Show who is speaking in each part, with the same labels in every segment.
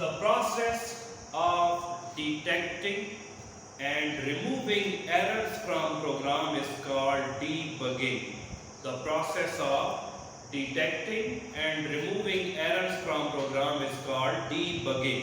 Speaker 1: The process of detecting and removing errors from program is called debugging. The process of detecting and removing errors from program is called debugging.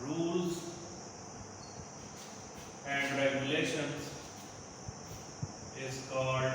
Speaker 1: rules and regulations is called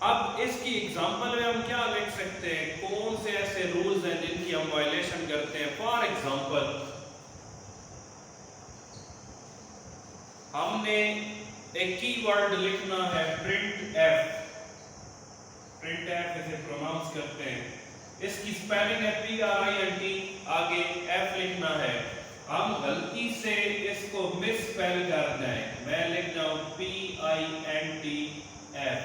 Speaker 1: اب اس کی example میں ہم کیا لکھ سکتے ہیں؟ کون سے ایسے رولز ہیں جن کی ہم وائلیشن کرتے ہیں؟ فار ایگزامپل ہم نے ایک کی ورڈ لکھنا ہے پرنٹ ایف اسے پروناؤنس کرتے ہیں، اس کی سپیلنگ ہے PRINT، آگے ایف لکھنا ہے، ہم غلطی سے اس کو مس سپیل کر جائیں، میں لکھ جاؤں PINT ایف،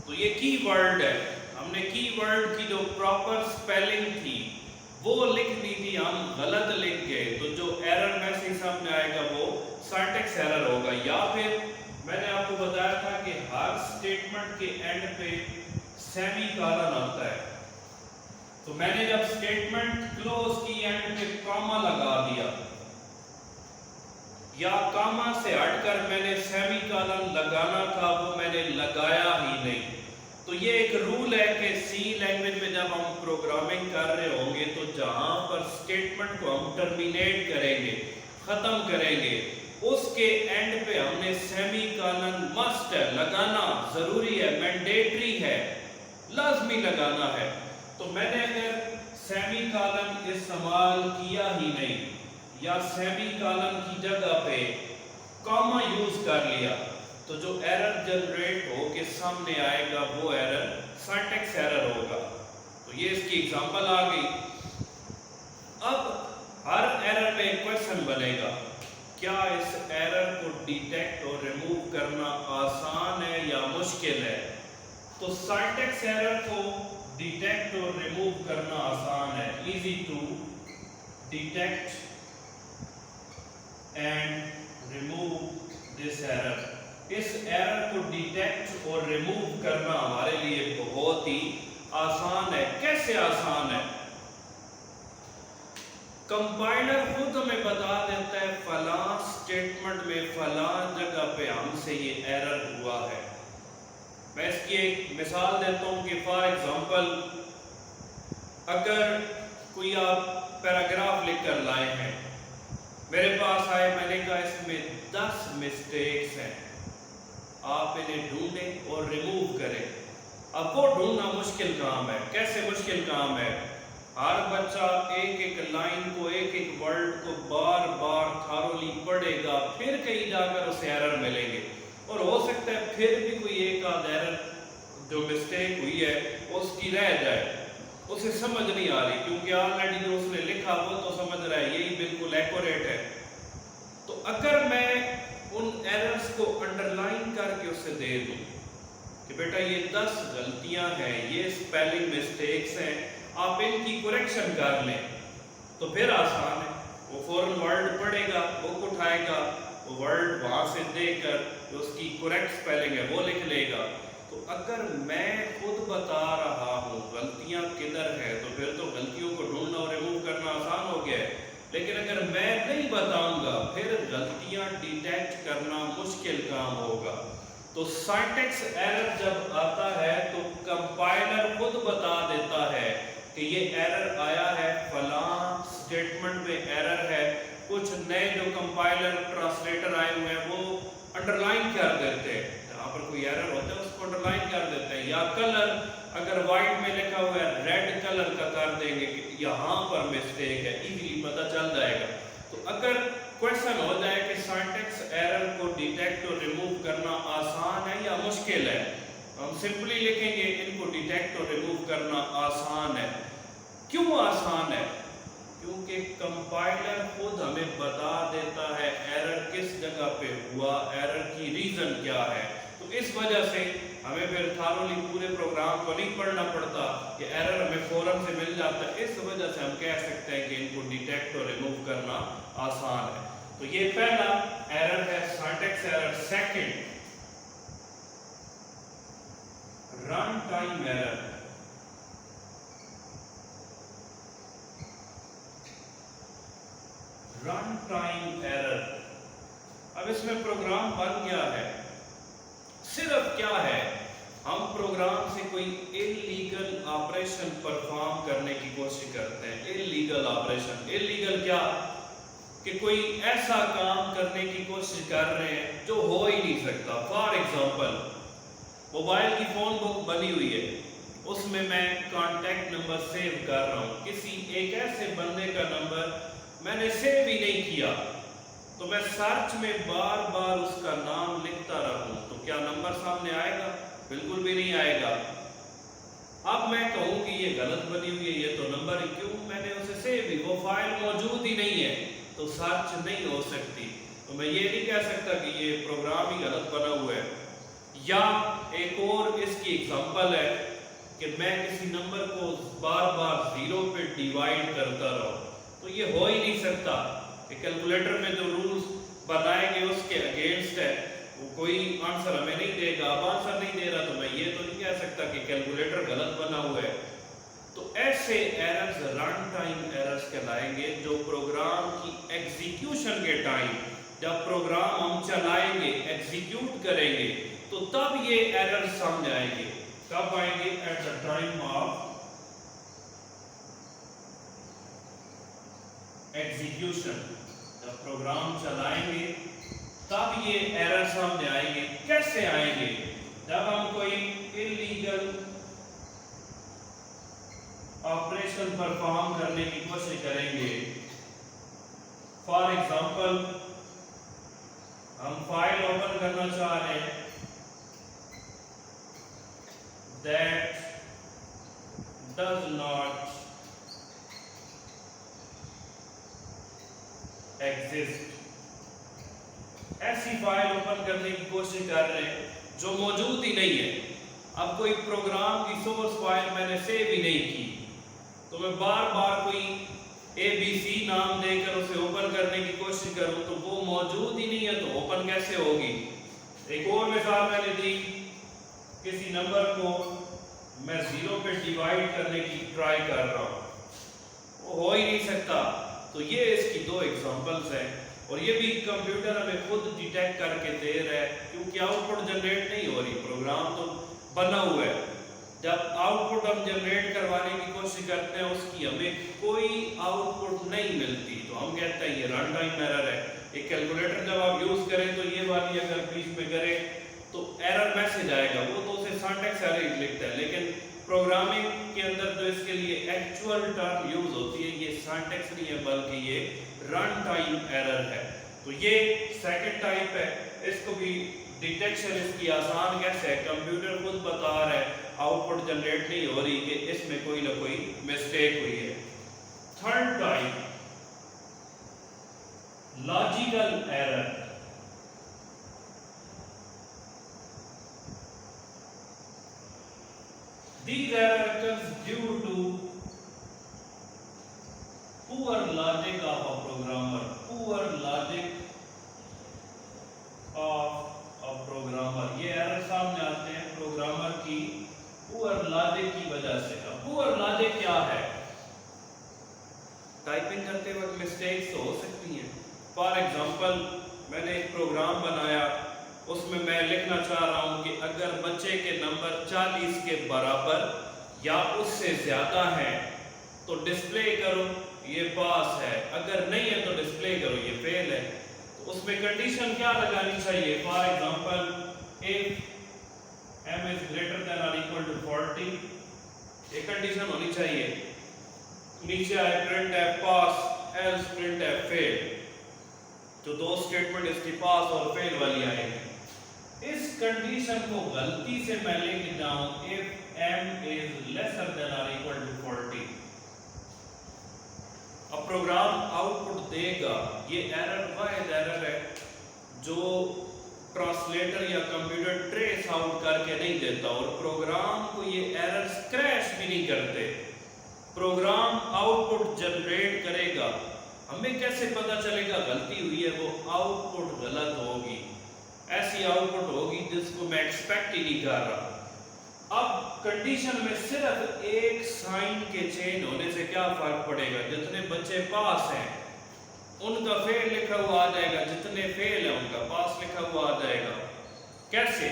Speaker 1: تو یہ کی ورڈ ہے، ہم نے کی ورڈ کی جو پراپر سپیلنگ تھی وہ لکھنی تھی، ہم غلط لکھ گئے، تو جو ایرر میسج سامنے آئے گا وہ سینٹیکس ایرر ہوگا۔ یا پھر میں نے آپ کو بتایا تھا کہ ہر سٹیٹمنٹ کے اینڈ پہ سیمی کالن آتا ہے، تو میں نے جب سٹیٹمنٹ کلوز کی اینڈ پہ کاما لگا دیا یا کاما سے ہٹ کر میں نے سیمی کالن لگانا تھا وہ میں نے لگایا ہی نہیں، تو یہ ایک رول ہے کہ سی لینگویج میں جب ہم پروگرامنگ کر رہے ہوں گے تو جہاں پر سٹیٹمنٹ کو ہم ٹرمینیٹ کریں گے، ختم کریں گے، اس کے اینڈ پہ ہم نے سیمی کالن مسٹ ہے، لگانا ضروری ہے، مینڈیٹری ہے، لازمی لگانا ہے۔ تو میں نے اگر سیمی کالن استعمال کیا ہی نہیں یا سیمی کالن کی جگہ پہ کاما یوز کر لیا تو جو ایرر جنریٹ ہو کے سامنے آئے گا وہ ایرر سینٹیکس ایرر ہوگا۔ تو یہ اس کی ایگزامپل آ گئی۔ اب ہر ایرر میں ایک کویسچن بنے گا، کیا اس ایرر کو ڈیٹیکٹ اور ریموو کرنا آسان ہے یا مشکل ہے؟ تو سینٹیکس ایرر کو ڈیٹیکٹ اور ریموو کرنا آسان ہے، easy to detect and remove this error. اس ایرر کو ڈیٹیکٹ اور ریموو کرنا ہمارے لیے بہت ہی آسان ہے۔ کیسے آسان ہے؟ کمپائلر خود ہمیں بتا دیتا ہے فلاں سٹیٹمنٹ میں فلاں جگہ پہ ہم سے یہ ایرر ہوا ہے۔ میں اس کی ایک مثال دیتا ہوں کہ فار ایگزامپل اگر کوئی آپ پیراگراف لکھ کر لائے ہیں، میرے پاس آئے، میں نے کہا اس میں 10 مسٹیکس ہیں، آپ انہیں ڈھونڈیں اور ریموو کریں۔ اب وہ ڈھونڈنا مشکل کام ہے۔ کیسے مشکل کام ہے؟ ہر بچہ ایک ایک لائن کو، ایک ایک ورڈ کو بار بار تھارولی پڑھے گا، پھر کہیں جا کر اسے ایرر ملیں گے، اور ہو سکتا ہے پھر بھی کوئی ایک آدھ ایرر جو مسٹیک ہوئی ہے اس کی رہ جائے، اسے سمجھ نہیں آ رہی، کیونکہ آلریڈی جو اس نے لکھا وہ تو سمجھ رہا ہے یہی بالکل ایکوریٹ ہے۔ تو اگر میں ان ایررز کو انڈر لائن کر کے اسے دے دوں کہ بیٹا یہ 10 غلطیاں ہیں، یہ سپیلنگ مسٹیکس ہیں، آپ ان کی کریکشن کر لیں، تو پھر آسان ہے، وہ فوراً ورڈ پڑھے گا، بک اٹھائے گا، وہ ورڈ وہاں سے دیکھ کر جو اس کی کریکٹ سپیلنگ ہے وہ لکھ لے گا۔ تو اگر میں خود بتا رہا ہوں غلطیاں کدھر ہے تو پھر تو غلطیوں کو ڈھونڈنا اور ریموو کرنا آسان ہو گیا ہے، لیکن اگر میں نہیں بتاؤں گا پھر غلطیاں ڈیٹیکٹ کرنا مشکل کام ہوگا۔ تو سینٹیکس ایرر جب آتا ہے تو کمپائلر خود بتا دیتا ہے کہ یہ ایرر آیا ہے، فلاں سٹیٹمنٹ میں ایرر ہے۔ کچھ نئے جو کمپائلر ٹرانسلیٹر آئے ہوئے ہیں وہ انڈر لائن کر دیتے ہیں، جہاں پر کوئی ایرر ہوتا ہے اس کو انڈر لائن کر دیتے ہیں، یا کلر اگر وائٹ میں لکھا ہوا ہے ریڈ کلر کا کر دیں گے کہ یہاں پر مسٹیک ہے، ایزیلی پتہ چل جائے گا۔ تو اگر کویسچن ہو جائے کہ سینٹیکس ایرر کو ڈیٹیکٹ اور ریموو کرنا آسان ہے یا مشکل ہے، ہم سمپلی لکھیں گے ان کو ڈیٹیکٹ اور ریموو کرنا آسان ہے۔ کیوں آسان ہے؟ کیونکہ کمپائلر خود ہمیں بتا دیتا ہے ایرر کس جگہ پہ ہوا، ایرر کی ریزن کیا ہے، تو اس وجہ سے ہمیں پھر تھارولی پورے پروگرام کو نہیں پڑھنا پڑتا، کہ ایرر ہمیں فوراً سے مل جاتا ہے، اس وجہ سے ہم کہہ سکتے ہیں کہ ان کو ڈیٹیکٹ اور ریموو کرنا آسان ہے۔ تو یہ پہلا ایرر ہے syntax error. Second, run time error. Run time error, اب اس میں پروگرام بن گیا ہے، صرف کیا ہے، ہم پروگرام سے کوئی انلیگل آپریشن پرفارم کرنے کی کوشش کرتے ہیں۔ انلیگل آپریشن، انلیگل کیا؟ کہ کوئی ایسا کام کرنے کی کوشش کر رہے ہیں جو ہو ہی نہیں سکتا۔ فار ایگزامپل موبائل کی فون بک بنی ہوئی ہے، اس میں کانٹیکٹ نمبر سیو کر رہا ہوں، کسی ایک ایسے بندے کا نمبر میں نے سیو ہی نہیں کیا، تو میں سرچ میں بار بار اس کا نام لکھتا رہوں تو کیا نمبر سامنے آئے گا؟ بالکل بھی نہیں آئے گا۔ اب میں کہوں کہ یہ غلط بنی ہوئی ہے، یہ تو نمبر کیوں، میں نے اسے سیو ہی، وہ فائل موجود ہی نہیں ہے تو سرچ نہیں ہو سکتی۔ تو میں یہ نہیں کہہ سکتا کہ یہ پروگرام ہی غلط بنا ہوا ہے۔ یا ایک اور اس کی ایگزامپل ہے کہ میں کسی نمبر کو بار بار 0 پہ ڈیوائیڈ کرتا رہوں، تو یہ ہو ہی نہیں سکتا کہ کیلکولیٹر میں جو رولز بنائیں گے اس کے اگینسٹ ہے، وہ کوئی آنسر ہمیں نہیں دے گا۔ اب آنسر نہیں دے رہا تو میں یہ تو نہیں کہہ سکتا کہ کیلکولیٹر غلط بنا ہوا ہے۔ تو ایسے ایررز رن ٹائم ایررز کہلائیں گے، جو پروگرام کی ایگزیکیوشن کے ٹائم، جب پروگرام ہم چلائیں گے، ایگزیکیوٹ کریں گے، تو تب یہ ایررز سامنے آئیں گے۔ کب آئیں گے؟ At the time of execution, جب پروگرام چلائیں گے تب یہ ایرر سامنے آئیں گے۔ کیسے آئیں گے؟ جب ہم کوئی انلیگل آپریشن پرفارم کرنے کی کوشش کریں گے۔ فار ایگزامپل، ہم فائل اوپن کرنا چاہ رہے ہیں that does not exist، ایسی فائل اوپن کرنے کی کوشش کر رہے ہیں جو موجود ہی نہیں ہے۔ اب کوئی پروگرام کی سورس فائل میں نے سیو ہی نہیں کی، تو میں بار بار کوئی ABC نام دے کر اسے اوپن کرنے کی کوشش کروں تو وہ موجود ہی نہیں ہے، تو اوپن کیسے ہوگی؟ ایک اور مثال میں نے دی، کسی نمبر کو میں 0 پہ ڈیوائیڈ کرنے کی ٹرائی کر رہا ہوں، وہ ہو ہی نہیں سکتا۔ تو یہ اس کی 2 ایگزامپلز ہیں، اور یہ بھی کمپیوٹر ہمیں خود ڈیٹیکٹ کر کے دے رہا ہے، کیونکہ آؤٹ پٹ جنریٹ نہیں ہو رہی، پروگرام تو بنا ہوا ہے۔ جب آؤٹ پٹ ہم جنریٹ کروانے کی کوشش کرتے ہیں، اس کی ہمیں کوئی آؤٹ پٹ نہیں ملتی، تو ہم کہتے ہیں یہ رن ٹائم ایرر ہے۔ ایک کیلکولیٹر جب آپ یوز کریں تو یہ والی اگر بیچ میں کریں تو ایرر میسج آئے گا، وہ تو اسے سینٹیکس ایرر لکھتا ہے، لیکن پروگرامنگ کے اندر جو اس کے لیے ایکچوئل ٹرم یوز ہوتی ہے، یہ سینٹیکس نہیں ہے بلکہ یہ رن ٹائم ایرر ہے۔ تو یہ سیکنڈ ٹائپ ہے، اس کو بھی ڈیٹیکشن اس کی آسان کیسے ہے، کمپیوٹر خود بتا رہا ہے آؤٹ پٹ جنریٹ نہیں ہو رہی کہ اس میں کوئی نہ کوئی مسٹیک ہوئی ہے۔ Third type, logical error. These errors occurs due to poor logic of a programmer. Poor logic of a programmer. یہ ایرر سامنے آتے ہیں پروگرامر کی پور لاجک کی وجہ سے۔ اب پور لاجک کیا ہے؟ ٹائپنگ کرتے وقت مسٹیکس تو ہو سکتی ہیں۔ فار ایگزامپل، میں نے ایک پروگرام بنایا، اس میں لکھنا چاہ رہا ہوں کہ اگر بچے کے نمبر 40 کے برابر یا اس سے زیادہ ہیں تو ڈسپلے کرو یہ پاس ہے، اگر نہیں ہے تو ڈسپلے کرو یہ فیل ہے۔ تو اس میں کنڈیشن کیا لگانی چاہیے؟ For example, if m is greater than or equal to 40، یہ کنڈیشن ہونی چاہیے۔ نیچے آئے printf pass else printf fail، جو 2 اسٹیٹمنٹ اس کی پاس اور فیل والی آئیں گے۔ اس کنڈیشن کو غلطی سے میں لکھ جاؤں if m is lesser than or equal to 40، اب پروگرام آؤٹ پٹ دے گا۔ یہ ایرر واحد ایرر ہے جو ٹرانسلیٹر یا کمپیوٹر ٹریس آؤٹ کر کے نہیں دیتا، اور پروگرام کو یہ ایررز کریش بھی نہیں کرتے۔ پروگرام آؤٹ پٹ جنریٹ کرے گا، ہمیں کیسے پتا چلے گا غلطی ہوئی ہے؟ وہ آؤٹ پٹ غلط ہوگی، ایسی آؤٹ پٹ ہوگی جس کو میں ایکسپیکٹ ہی نہیں کر رہا۔ اب کنڈیشن میں صرف ایک سائن کے چینج ہونے سے کیا فرق پڑے گا؟ جتنے بچے پاس ہیں ان کا فیل لکھا ہوا آ جائے گا، جتنے فیل ہیں ان کا پاس لکھا ہوا آ جائے گا۔ کیسے؟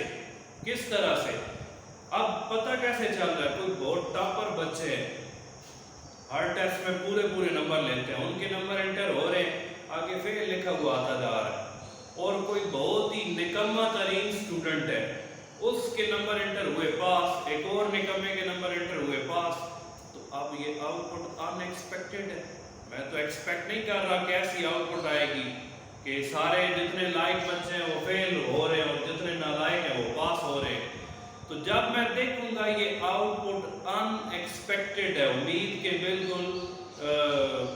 Speaker 1: کس طرح سے؟ اب پتہ کیسے چل رہا ہے؟ کوئی بہت ٹاپر بچے ہیں، ہر ٹیسٹ میں پورے نمبر لیتے ہیں، ان کے نمبر انٹر ہو رہے ہیں، آگے فیل لکھا ہوا آتا جا رہا ہے۔ اور کوئی بہت ہی نکما ترین اسٹوڈنٹ ہے، اس کے نمبر انٹر ہوئے پاس، ایک اور نکمے کے نمبر انٹر ہوئے پاس. تو اب یہ آؤٹ پٹ ان ایکسپیکٹڈ ہے. میں تو ایکسپیکٹ نہیں کر رہا کہ ایسی آؤٹ پٹ آئے گی کہ سارے جتنے لائق بچے ہیں وہ فیل ہو رہے ہیں اور جتنے نالائق ہیں وہ پاس ہو رہے ہیں. تو جب میں دیکھوں گا یہ آؤٹ پٹ ان ایکسپیکٹڈ ہے، امید کے بالکل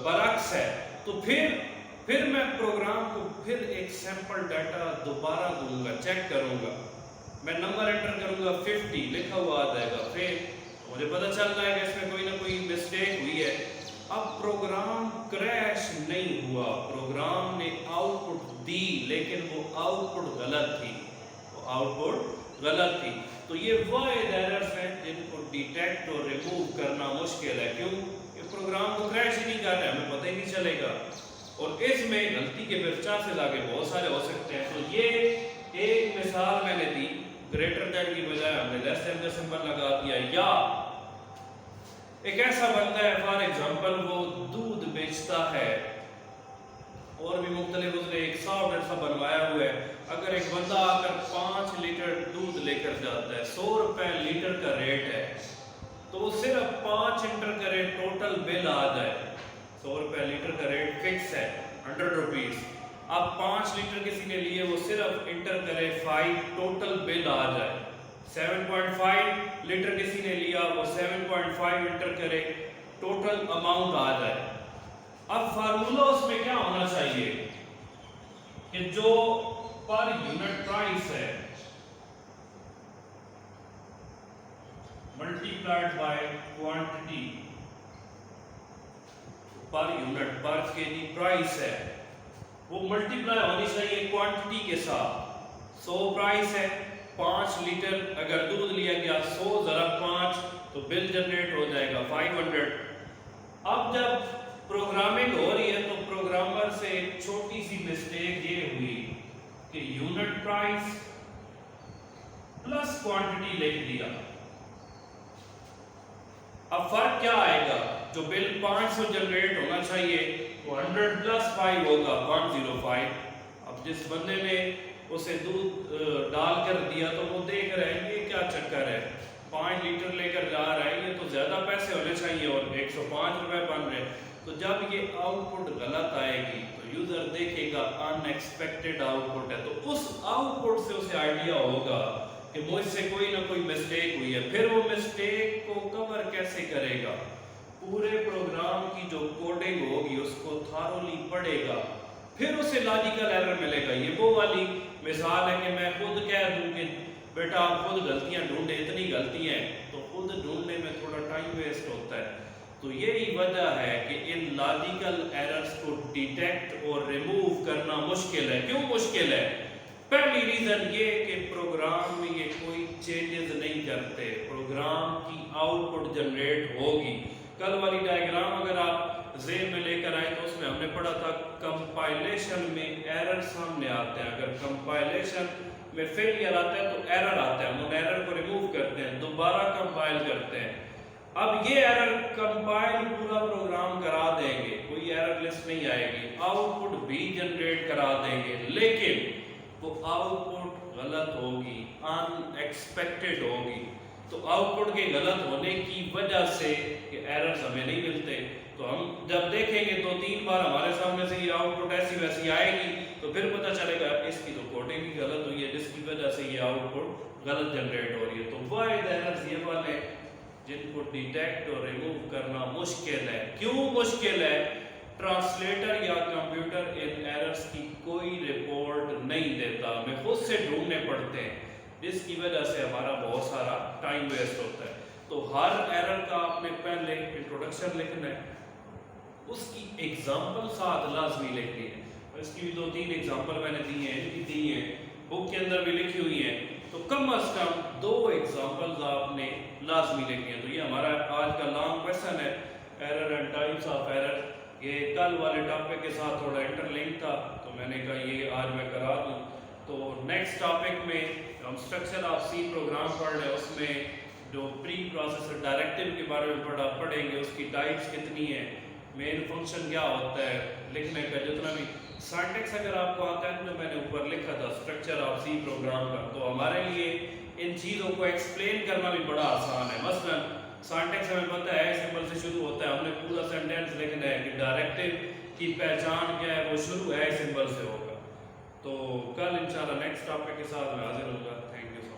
Speaker 1: برعکس ہے، تو پھر میں پروگرام کو پھر ایک سیمپل ڈیٹا دوبارہ دوں گا، چیک کروں گا. میں نمبر انٹر کروں گا 50 لکھا ہوا آ جائے گا، پھر مجھے پتہ چل جائے گا اس میں کوئی نہ کوئی مسٹیک ہوئی ہے. اب پروگرام کریش نہیں ہوا، پروگرام نے آؤٹ پٹ دی لیکن وہ آؤٹ پٹ غلط تھی، وہ آؤٹ پٹ غلط تھی. تو یہ واحد ایررز ہیں جن کو ڈیٹیکٹ اور ریموو کرنا مشکل ہے. کیوں؟ یہ پروگرام کو کریش ہی نہیں کر رہا ہے، ہمیں پتہ ہی نہیں چلے گا، اور اس میں غلطی کے پھر چانسز آگے بہت سارے ہو سکتے ہیں. تو یہ ایک مثال میں نے دی، گریٹر دین کی بجائے ہم نے لیس دین کا سمبل لگا دیا. یا ایک ایسا بندہ ہے فار ایگزامپل وہ دودھ بیچتا ہے، اور بھی مختلف اس نے ایک سافٹ ویئر سا بنوایا ہوا ہے. اگر ایک بندہ آ کر 5 لیٹر دودھ لے کر جاتا ہے، 100 روپے لیٹر کا ریٹ ہے، تو وہ صرف 5 انٹر کرے ٹوٹل بل آ جائے. 100 روپے لیٹر کا ریٹ فکس ہے 100 روپیز. اب 5 لیٹر کسی نے لیے، وہ صرف انٹر کرے 5 ٹوٹل بل آ جائے. 7.5 لیٹر کسی نے لیا، وہ 7.5 انٹر کرے ٹوٹل اماؤنٹ آ جائے. اب فارمولا اس میں کیا ہونا چاہیے کہ جو پر یونٹ پرائس ہے multiplied by quantity, per unit per K G price ہے وہ ملٹیپلائی ہونی چاہیے کوانٹٹی کے ساتھ. 100 پرائس ہے، 5 لیٹر اگر دودھ لیا گیا، 100 ضرب 5 تو بل جنریٹ ہو جائے گا 500. اب جب پروگرامنگ ہو رہی ہے تو پروگرامر سے ایک چھوٹی سی مسٹیک یہ ہوئی کہ یونٹ پرائس پلس کوانٹٹی لکھ دیا. اب فرق کیا آئے گا؟ جو بل 500 جنریٹ ہونا چاہیے وہ 100 پلس 5 ہوگا 105. اب جس بندے نے اسے دودھ ڈال کر دیا تو وہ دیکھ رہے ہیں یہ کیا چکر ہے، 5 لیٹر لے کر جا رہا ہے، یہ تو زیادہ پیسے ہونے چاہیے اور 105 روپے بن رہے. تو جب یہ آؤٹ پٹ غلط آئے گی تو یوزر دیکھے گا ان ایکسپیکٹڈ آؤٹ پٹ ہے، تو اس آؤٹ پٹ سے اسے آئیڈیا ہوگا کہ مجھ سے کوئی نہ کوئی مسٹیک ہوئی ہے. پھر وہ مسٹیک کو کور کیسے کرے گا؟ پورے پروگرام کی جو کوڈنگ ہوگی اس کو تھارولی پڑھے گا، پھر اسے لاجیکل ایرر ملے گا. یہ وہ والی مثال ہے کہ میں خود کہہ دوں کہ بیٹا آپ خود غلطیاں ڈھونڈیں، اتنی غلطی ہیں، تو خود ڈھونڈنے میں تھوڑا ٹائم ویسٹ ہوتا ہے. تو یہی وجہ ہے کہ ان لاجیکل ایررز کو ڈیٹیکٹ اور ریموو کرنا مشکل ہے. کیوں مشکل ہے؟ پہلی ریزن یہ کہ پروگرام میں یہ کوئی چینجز نہیں کرتے، پروگرام کی آؤٹ پٹ جنریٹ ہوگی. کل والی ڈائیگرام اگر آپ ذہن میں لے کر آئے تو اس میں ہم نے پڑھا تھا کمپائلیشن میں ایرر سامنے آتے ہیں. اگر کمپائلیشن میں فیلئر آتا ہے تو ایرر آتا ہے، ہم ان ایرر کو ریموو کرتے ہیں، دوبارہ کمپائل کرتے ہیں. اب یہ ایرر کمپائل پورا پروگرام کرا دیں گے، کوئی ایرر لسٹ نہیں آئے گی، آؤٹ پٹ بھی جنریٹ کرا دیں گے، لیکن وہ آؤٹ پٹ غلط ہوگی، ان ایکسپیکٹڈ ہوگی. تو آؤٹ پٹ کے غلط ہونے کی وجہ سے کہ ایررز ہمیں نہیں ملتے، تو ہم جب دیکھیں گے 2-3 بار ہمارے سامنے سے یہ آؤٹ پٹ ایسی ویسی آئے گی تو پھر پتہ چلے گا اس کی تو کوڈنگ ہی غلط ہوئی ہے جس کی وجہ سے یہ آؤٹ پٹ غلط جنریٹ ہو رہی ہے. تو واحد ایررز یہ والے جن کو ڈیٹیکٹ اور ریموو کرنا مشکل ہے. کیوں مشکل ہے؟ ٹرانسلیٹر یا کمپیوٹر ان ایررز کی کوئی رپورٹ نہیں دیتا، ہمیں خود سے ڈھونڈنے پڑتے ہیں، جس کی وجہ سے ہمارا بہت سارا ٹائم ویسٹ ہوتا ہے. تو ہر ایرر کا آپ نے پہلے انٹروڈکشن لکھنا ہے، اس کی ایگزامپل ساتھ لازمی لکھنی ہے. اس کی بھی 2-3 ایگزامپل میں نے دی ہیں بک کے اندر بھی لکھی ہوئی ہیں. تو کم از کم 2 ایگزامپلز آپ نے لازمی لکھنی ہیں. تو یہ ہمارا آج کا لانگ کویسچن ہے، error and types of error. یہ کل والے ٹاپک کے ساتھ تھوڑا انٹر لنک تھا تو میں نے کہا یہ آج میں کرا دوں. تو نیکسٹ ٹاپک میں ہم اسٹرکچر آف سی پروگرام پڑھ رہے ہیں، اس میں جو پری پروسیسر ڈائریکٹیو کے بارے میں پڑھیں گے، اس کی ٹائپس کتنی ہیں، مین فنکشن کیا ہوتا ہے، لکھنے کا جتنا بھی سینٹیکس اگر آپ کو آتا ہے تو میں نے اوپر لکھا تھا اسٹرکچر آف سی پروگرام کا. تو ہمارے لیے ان چیزوں کو ایکسپلین کرنا بھی بڑا آسان ہے. مثلا سانٹیکس ہمیں پتہ ہے سمبل سے شروع ہوتا ہے, ہم نے پورا سینٹینس لکھنا ہے کہ ڈائریکٹو کی پہچان کیا ہے, وہ شروع ہے سمبل سے ہوگا. تو کل انشاءاللہ نیکسٹ ٹاپک کے ساتھ میں حاضر ہوگا. Thank you.